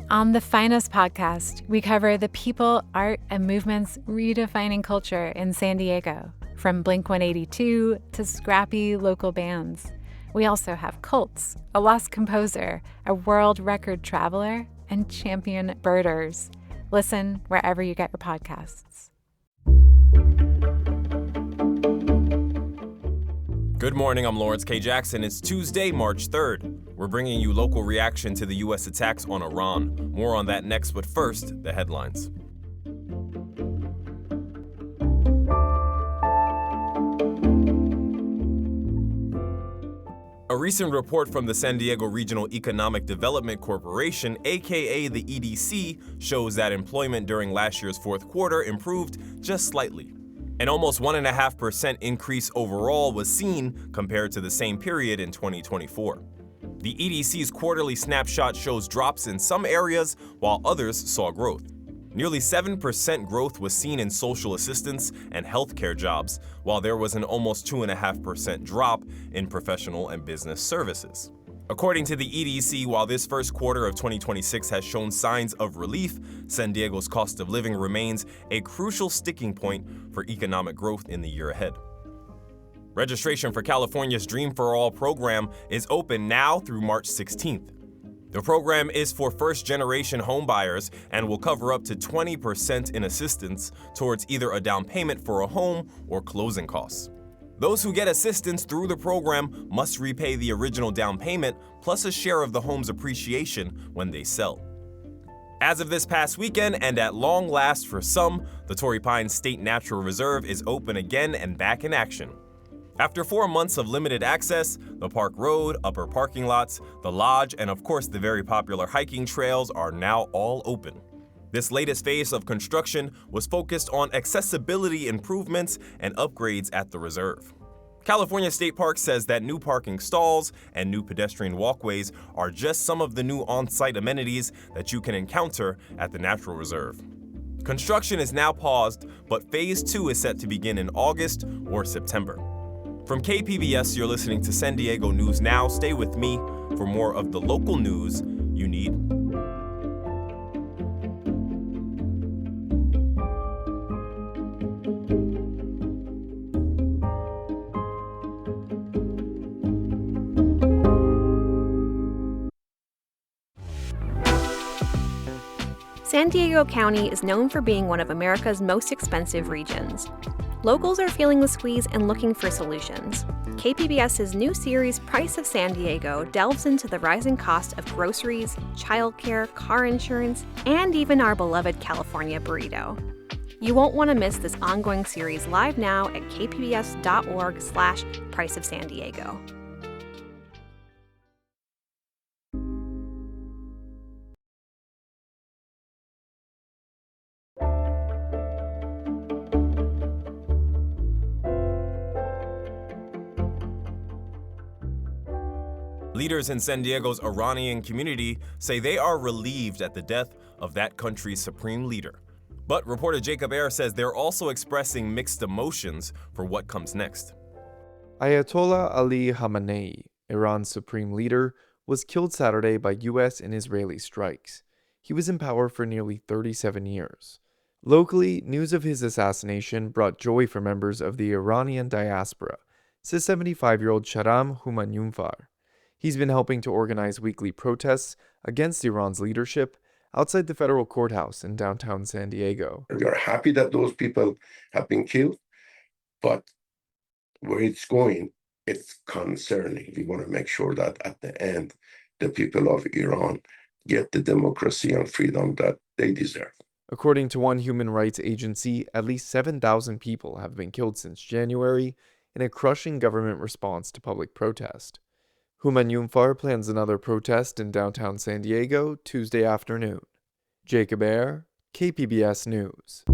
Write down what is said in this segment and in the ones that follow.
On the Finest podcast, we cover the people, art, and movements redefining culture in San Diego, from Blink-182 to scrappy local bands. We also have cults, a lost composer, a world record traveler, and champion birders. Listen wherever you get your podcasts. Good morning, I'm Lawrence K. Jackson. It's Tuesday, March 3rd. We're bringing you local reaction to the U.S. attacks on Iran. More on that next, but first, the headlines. A recent report from the San Diego Regional Economic Development Corporation, aka the EDC, shows that employment during last year's fourth quarter improved just slightly. An almost 1.5% increase overall was seen compared to the same period in 2024. The EDC's quarterly snapshot shows drops in some areas while others saw growth. Nearly 7% growth was seen in social assistance and healthcare jobs, while there was an almost 2.5% drop in professional and business services. According to the EDC, while this first quarter of 2026 has shown signs of relief, San Diego's cost of living remains a crucial sticking point for economic growth in the year ahead. Registration for California's Dream for All program is open now through March 16th. The program is for first-generation homebuyers and will cover up to 20% in assistance towards either a down payment for a home or closing costs. Those who get assistance through the program must repay the original down payment plus a share of the home's appreciation when they sell. As of this past weekend, and at long last for some, the Torrey Pines State Natural Reserve is open again and back in action. After 4 months of limited access, the Park Road, upper parking lots, the lodge, and of course the very popular hiking trails are now all open. This latest phase of construction was focused on accessibility improvements and upgrades at the reserve. California State Park says that new parking stalls and new pedestrian walkways are just some of the new on-site amenities that you can encounter at the Natural Reserve. Construction is now paused, but Phase 2 is set to begin in August or September. From KPBS, you're listening to San Diego News Now. Stay with me for more of the local news you need. San Diego County is known for being one of America's most expensive regions. Locals are feeling the squeeze and looking for solutions. KPBS's new series, Price of San Diego, delves into the rising cost of groceries, childcare, car insurance, and even our beloved California burrito. You won't want to miss this ongoing series live now at kpbs.org/Price of San Diego. Leaders in San Diego's Iranian community say they are relieved at the death of that country's supreme leader. But reporter Jacob Ayer says they're also expressing mixed emotions for what comes next. Ayatollah Ali Khamenei, Iran's supreme leader, was killed Saturday by U.S. and Israeli strikes. He was in power for nearly 37 years. Locally, news of his assassination brought joy for members of the Iranian diaspora, says 75-year-old Shahram Humayunfar. He's been helping to organize weekly protests against Iran's leadership outside the federal courthouse in downtown San Diego. We are happy that those people have been killed, but where it's going, it's concerning. We want to make sure that at the end, the people of Iran get the democracy and freedom that they deserve. According to one human rights agency, at least 7,000 people have been killed since January in a crushing government response to public protest. Humayunfar plans another protest in downtown San Diego Tuesday afternoon. Jacob Ayer, KPBS News.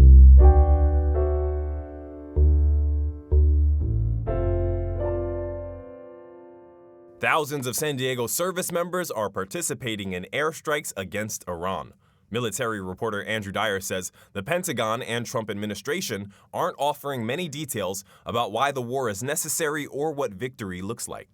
Thousands of San Diego service members are participating in airstrikes against Iran. Military reporter Andrew Dyer says the Pentagon and Trump administration aren't offering many details about why the war is necessary or what victory looks like.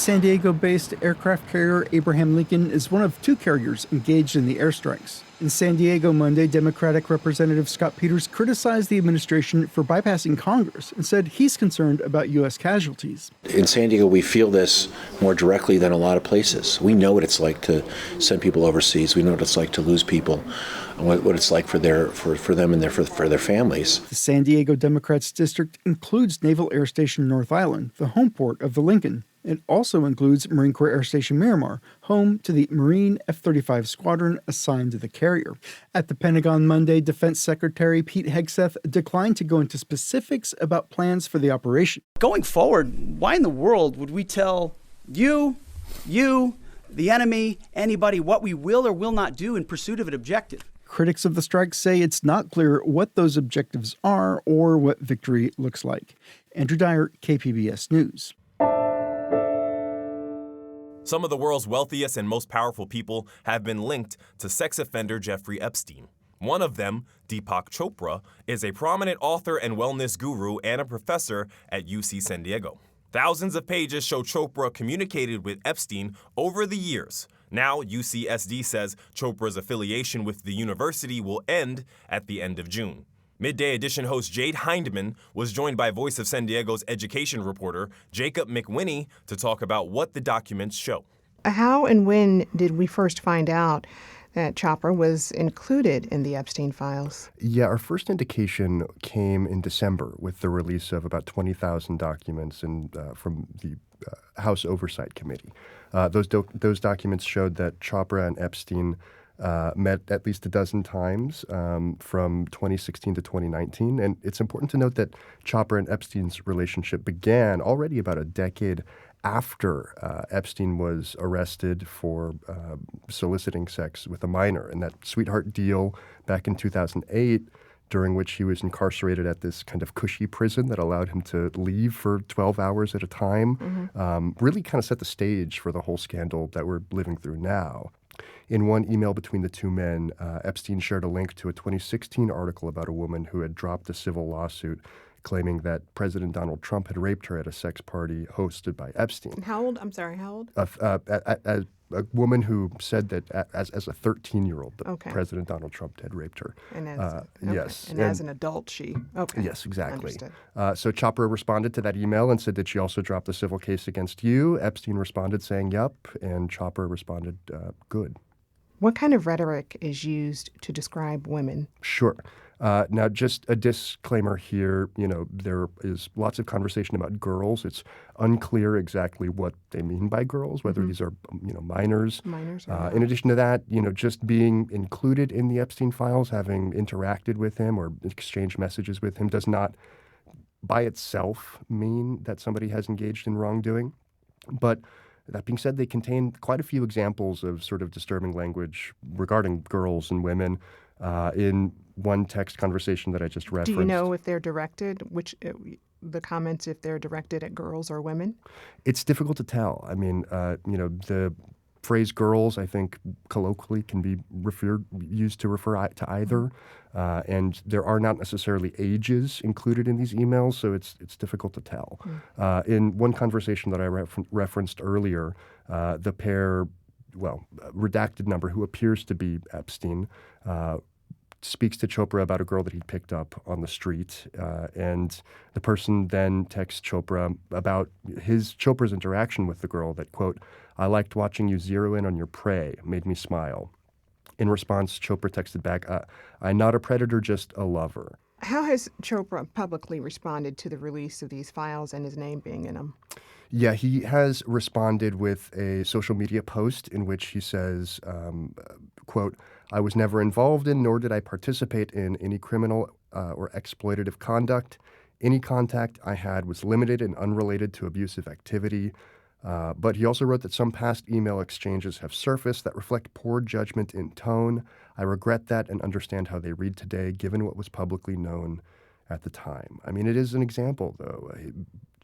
San Diego-based aircraft carrier Abraham Lincoln is one of two carriers engaged in the airstrikes. In San Diego Monday, Democratic Representative Scott Peters criticized the administration for bypassing Congress and said he's concerned about U.S. casualties. In San Diego, we feel this more directly than a lot of places. We know what it's like to send people overseas. We know what it's like to lose people, and what it's like for them and for their families. The San Diego Democrats' district includes Naval Air Station North Island, the home port of the Lincoln. It also includes Marine Corps Air Station Miramar, home to the Marine F-35 squadron assigned to the carrier. At the Pentagon Monday, Defense Secretary Pete Hegseth declined to go into specifics about plans for the operation. Going forward, why in the world would we tell you, the enemy, anybody, what we will or will not do in pursuit of an objective? Critics of the strike say it's not clear what those objectives are or what victory looks like. Andrew Dyer, KPBS News. Some of the world's wealthiest and most powerful people have been linked to sex offender Jeffrey Epstein. One of them, Deepak Chopra, is a prominent author and wellness guru and a professor at UC San Diego. Thousands of pages show Chopra communicated with Epstein over the years. Now, UCSD says Chopra's affiliation with the university will end at the end of June. Midday Edition host Jade Hindman was joined by Voice of San Diego's education reporter Jacob McWhinney to talk about what the documents show. How and when did we first find out that Chopra was included in the Epstein files? Yeah, our first indication came in December with the release of about 20,000 documents from the House Oversight Committee. Those documents showed that Chopra and Epstein met at least a dozen times from 2016 to 2019. And it's important to note that Chopra and Epstein's relationship began already about a decade after Epstein was arrested for soliciting sex with a minor. And that sweetheart deal back in 2008, during which he was incarcerated at this kind of cushy prison that allowed him to leave for 12 hours at a time, really kind of set the stage for the whole scandal that we're living through now. In one email between the two men, Epstein shared a link to a 2016 article about a woman who had dropped a civil lawsuit claiming that President Donald Trump had raped her at a sex party hosted by Epstein. How old? I'm sorry, how old? A woman who said that as a 13-year-old, Okay. President Donald Trump had raped her. And Yes. And as an adult, she. Okay. Yes, exactly. Understood. So Chopra responded to that email and said that she also dropped the civil case against you. Epstein responded saying, yep, and Chopra responded, good. What kind of rhetoric is used to describe women? Sure. Now, just a disclaimer here, there is lots of conversation about girls. It's unclear exactly what they mean by girls, whether these are, minors. Minors. In addition to that, just being included in the Epstein files, having interacted with him or exchanged messages with him does not by itself mean that somebody has engaged in wrongdoing. But that being said, they contain quite a few examples of sort of disturbing language regarding girls and women in one text conversation that I just referenced. Do you know if they're directed, the comments, if they're directed at girls or women? It's difficult to tell. I mean, the phrase girls, I think, colloquially can be used to refer to either. And there are not necessarily ages included in these emails, so it's difficult to tell. In one conversation that I referenced earlier, the pair, redacted number, who appears to be Epstein, speaks to Chopra about a girl that he picked up on the street. And the person then texts Chopra about Chopra's interaction with the girl that, quote, "I liked watching you zero in on your prey, made me smile." In response, Chopra texted back, "I'm not a predator, just a lover." How has Chopra publicly responded to the release of these files and his name being in them? Yeah, he has responded with a social media post in which he says, quote, "I was never involved in nor did I participate in any criminal or exploitative conduct. Any contact I had was limited and unrelated to abusive activity." But he also wrote that some past email exchanges have surfaced that reflect poor judgment in tone. I regret that and understand how they read today, given what was publicly known at the time. I mean, it is an example, though.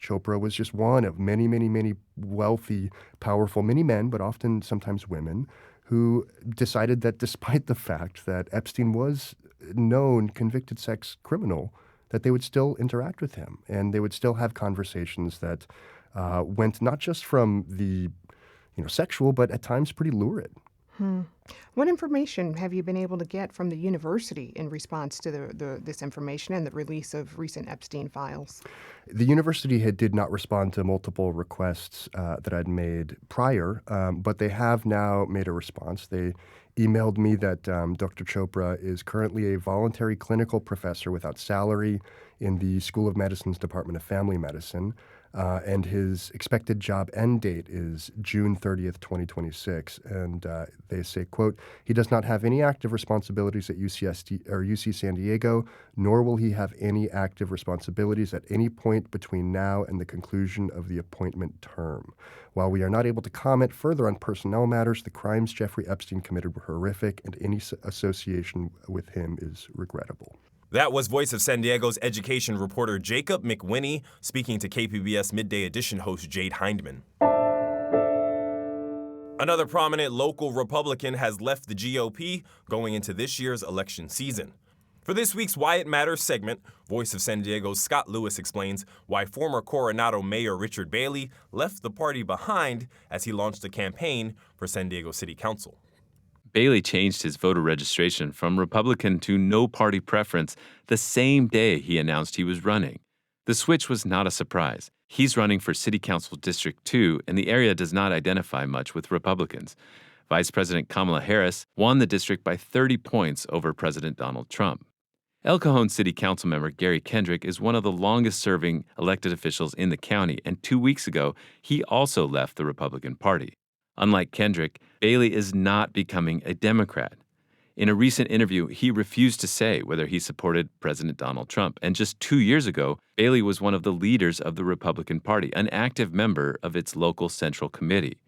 Chopra was just one of many, many, many wealthy, powerful, many men, but often sometimes women, who decided that despite the fact that Epstein was known convicted sex criminal, that they would still interact with him and they would still have conversations that went not just from the sexual, but at times pretty lurid. What information have you been able to get from the university in response to this information and the release of recent Epstein files? The university did not respond to multiple requests that I'd made prior, but they have now made a response. They emailed me that Dr. Chopra is currently a voluntary clinical professor without salary in the School of Medicine's Department of Family Medicine, and his expected job end date is June 30th, 2026. And they say, quote, he does not have any active responsibilities at UCSD or UC San Diego, nor will he have any active responsibilities at any point between now and the conclusion of the appointment term. While we are not able to comment further on personnel matters, the crimes Jeffrey Epstein committed were horrific, and any association with him is regrettable. That was Voice of San Diego's education reporter Jacob McWhinney speaking to KPBS Midday Edition host Jade Hindman. Another prominent local Republican has left the GOP going into this year's election season. For this week's Why It Matters segment, Voice of San Diego's Scott Lewis explains why former Coronado Mayor Richard Bailey left the party behind as he launched a campaign for San Diego City Council. Bailey changed his voter registration from Republican to no party preference the same day he announced he was running. The switch was not a surprise. He's running for City Council District 2, and the area does not identify much with Republicans. Vice President Kamala Harris won the district by 30 points over President Donald Trump. El Cajon City Council member Gary Kendrick is one of the longest-serving elected officials in the county, and 2 weeks ago, he also left the Republican Party. Unlike Kendrick, Bailey is not becoming a Democrat. In a recent interview, he refused to say whether he supported President Donald Trump. And just 2 years ago, Bailey was one of the leaders of the Republican Party, an active member of its local Central Committee.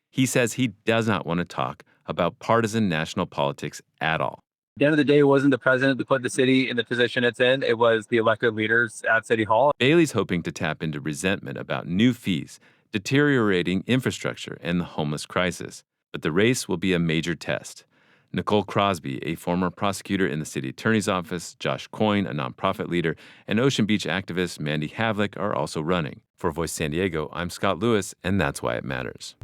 He says he does not want to talk about partisan national politics at all. At the end of the day, it wasn't the president that put the city in the position it's in. It was the elected leaders at City Hall. Bailey's hoping to tap into resentment about new fees, deteriorating infrastructure, and the homeless crisis. But the race will be a major test. Nicole Crosby, a former prosecutor in the city attorney's office, Josh Coyne, a nonprofit leader, and Ocean Beach activist Mandy Havlick are also running. For Voice San Diego, I'm Scott Lewis, and that's why it matters.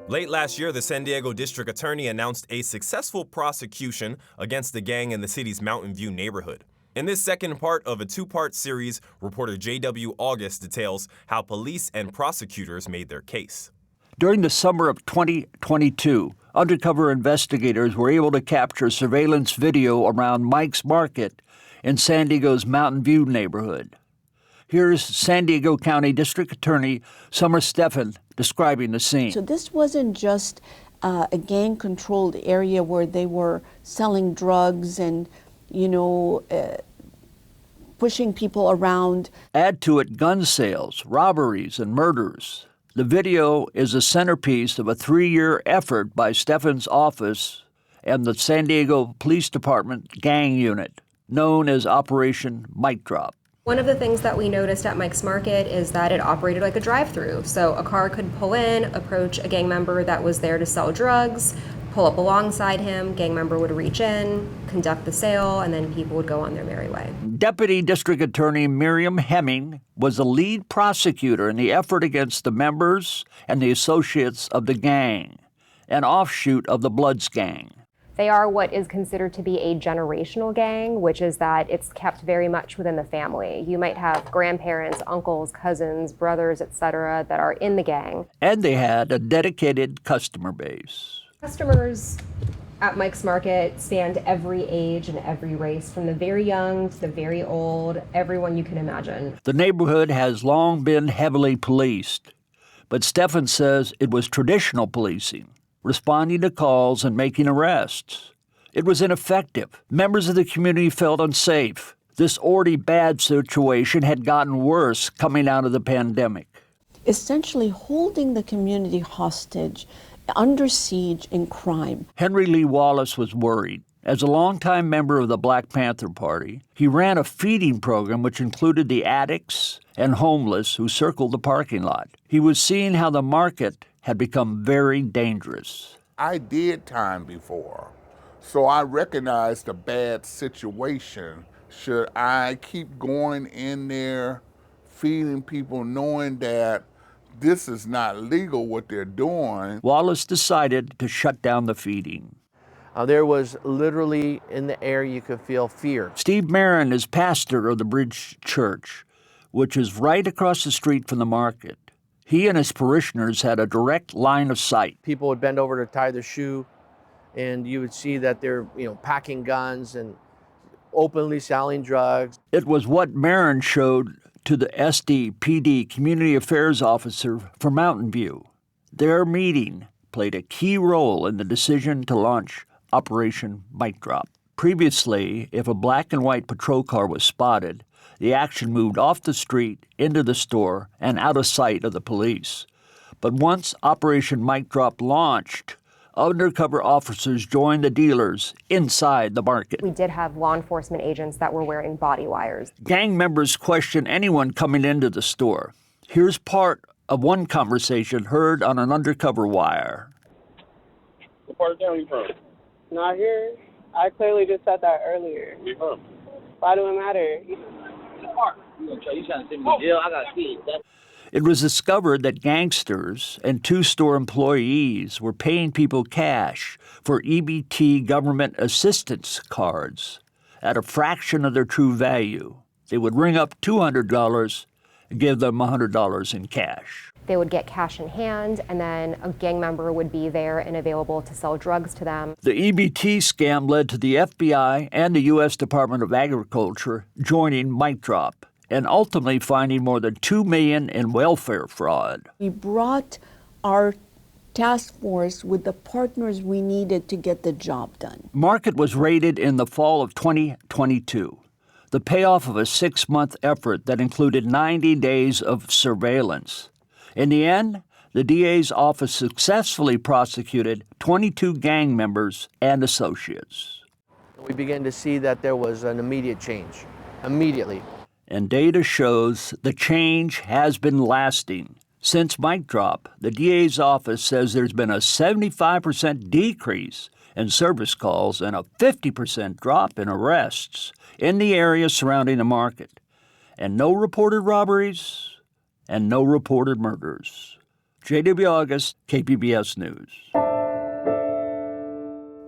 Late last year, the San Diego District Attorney announced a successful prosecution against the gang in the city's Mountain View neighborhood. In this second part of a two-part series, reporter J.W. August details how police and prosecutors made their case. During the summer of 2022, undercover investigators were able to capture surveillance video around Mike's Market in San Diego's Mountain View neighborhood. Here's San Diego County District Attorney Summer Stephan describing the scene. So this wasn't just a gang-controlled area where they were selling drugs and pushing people around. Add to it gun sales, robberies, and murders. The video is a centerpiece of a 3-year effort by Stephan's office and the San Diego Police Department gang unit, known as Operation Mic Drop. One of the things that we noticed at Mike's Market is that it operated like a drive-through. So a car could pull in, approach a gang member that was there to sell drugs, pull up alongside him, gang member would reach in, conduct the sale, and then people would go on their merry way. Deputy District Attorney Miriam Hemming was the lead prosecutor in the effort against the members and the associates of the gang, an offshoot of the Bloods gang. They are what is considered to be a generational gang, which is that it's kept very much within the family. You might have grandparents, uncles, cousins, brothers, etc. that are in the gang. And they had a dedicated customer base. Customers at Mike's Market spanned every age and every race, from the very young to the very old, everyone you can imagine. The neighborhood has long been heavily policed, but Stephan says it was traditional policing, responding to calls and making arrests. It was ineffective. Members of the community felt unsafe. This already bad situation had gotten worse coming out of the pandemic. Essentially holding the community hostage, under siege in crime. Henry Lee Wallace was worried. As a longtime member of the Black Panther Party, he ran a feeding program which included the addicts and homeless who circled the parking lot. He was seeing how the market had become very dangerous. I did time before, so I recognized a bad situation Should I keep going in there, feeding people, knowing that this is not legal what they're doing? Wallace decided to shut down the feeding. There was literally in the air, you could feel fear. Steve Marin is pastor of the Bridge Church, which is right across the street from the market. He and his parishioners had a direct line of sight. People would bend over to tie their shoe, and you would see that they're, packing guns and openly selling drugs. It was what Marin showed to the SDPD community affairs officer for Mountain View. Their meeting played a key role in the decision to launch Operation Mic Drop. Previously, if a black and white patrol car was spotted, the action moved off the street, into the store, and out of sight of the police. But once Operation Mic Drop launched, undercover officers joined the dealers inside the market. We did have law enforcement agents that were wearing body wires. Gang members questioned anyone coming into the store. Here's part of one conversation heard on an undercover wire. What part of town are you from? Not here. I clearly just said that earlier. Where you from? Why do it matter? You trying to send me to jail? I got kids. It was discovered that gangsters and two store employees were paying people cash for EBT government assistance cards at a fraction of their true value. They would ring up $200 and give them $100 in cash. They would get cash in hand, and then a gang member would be there and available to sell drugs to them. The EBT scam led to the FBI and the U.S. Department of Agriculture joining Mic Drop and ultimately finding more than $2 million in welfare fraud. We brought our task force with the partners we needed to get the job done. Market was raided in the fall of 2022, the payoff of a 6-month effort that included 90 days of surveillance. In the end, the DA's office successfully prosecuted 22 gang members and associates. We began to see that there was an immediate change, immediately. And data shows the change has been lasting. Since Mic Drop, the DA's office says there's been a 75% decrease in service calls and a 50% drop in arrests in the area surrounding the market. And no reported robberies and no reported murders. J.W. August, KPBS News.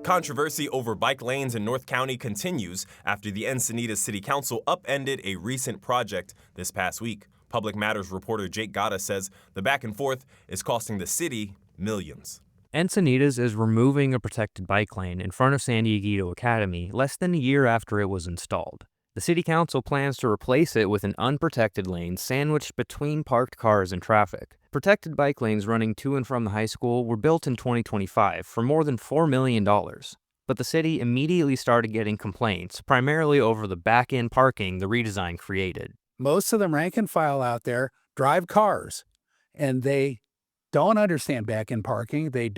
Controversy over bike lanes in North County continues after the Encinitas City Council upended a recent project this past week. Public Matters reporter Jake Gatta says the back and forth is costing the city millions. Encinitas is removing a protected bike lane in front of San Diego Academy less than a year after it was installed. The City Council plans to replace it with an unprotected lane sandwiched between parked cars and traffic. Protected bike lanes running to and from the high school were built in 2025 for more than $4 million. But the city immediately started getting complaints, primarily over the back-end parking the redesign created. Most of them rank and file out there drive cars, and they don't understand back-end parking. They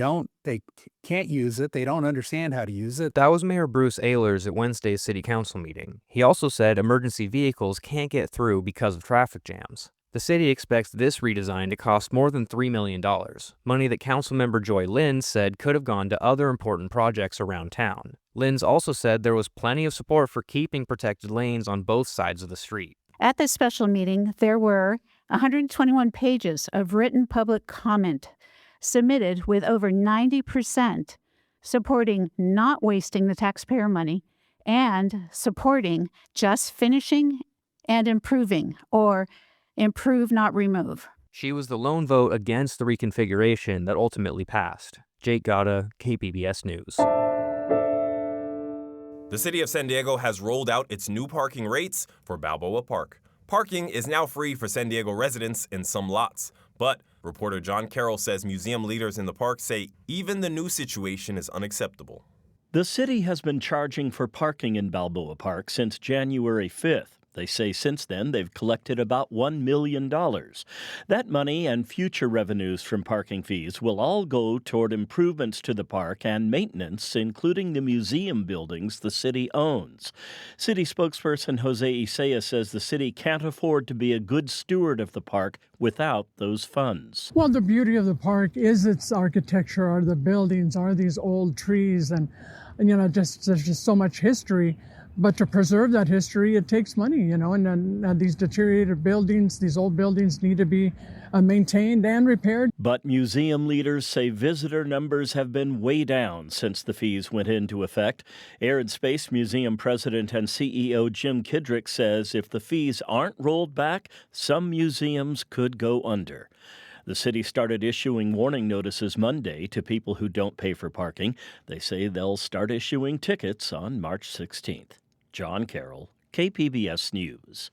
can't use it. They don't understand how to use it. That was Mayor Bruce Ehlers at Wednesday's City Council meeting. He also said emergency vehicles can't get through because of traffic jams. The city expects this redesign to cost more than $3 million, money that Councilmember Joy Lins said could have gone to other important projects around town. Lins also said there was plenty of support for keeping protected lanes on both sides of the street. At this special meeting, there were 121 pages of written public comment submitted with over 90% supporting not wasting the taxpayer money and supporting just finishing and improving, or improve, not remove. She was the lone vote against the reconfiguration that ultimately passed. Jake Gatta, KPBS News. The city of San Diego has rolled out its new parking rates for Balboa Park. Parking is now free for San Diego residents in some lots, but reporter John Carroll says museum leaders in the park say even the new situation is unacceptable. The city has been charging for parking in Balboa Park since January 5th. They say since then they've collected about $1 million. That money and future revenues from parking fees will all go toward improvements to the park and maintenance, including the museum buildings the city owns. City spokesperson Jose Isaiah says the city can't afford to be a good steward of the park without those funds. Well, the beauty of the park is its architecture, are the buildings, are these old trees, and there's just so much history. But to preserve that history, it takes money, and then these deteriorated buildings, these old buildings need to be maintained and repaired. But museum leaders say visitor numbers have been way down since the fees went into effect. Air and Space Museum President and CEO Jim Kidrick says if the fees aren't rolled back, some museums could go under. The city started issuing warning notices Monday to people who don't pay for parking. They say they'll start issuing tickets on March 16th. John Carroll, KPBS News.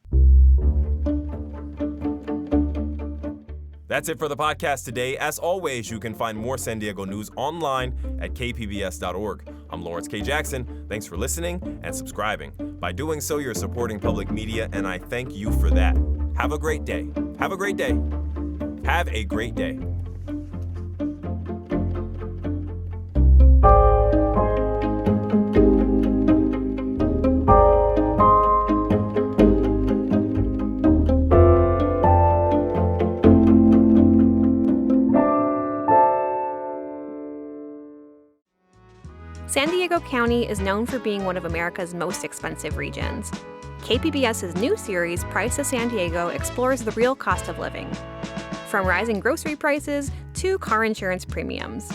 That's it for the podcast today. As always, you can find more San Diego news online at kpbs.org. I'm Lawrence K. Jackson. Thanks for listening and subscribing. By doing so, you're supporting public media, and I thank you for that. Have a great day. Have a great day. Have a great day. San Diego County is known for being one of America's most expensive regions. KPBS's new series, Price of San Diego, explores the real cost of living, from rising grocery prices to car insurance premiums.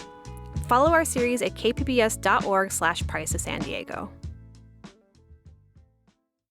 Follow our series at kpbs.org/Price of San Diego.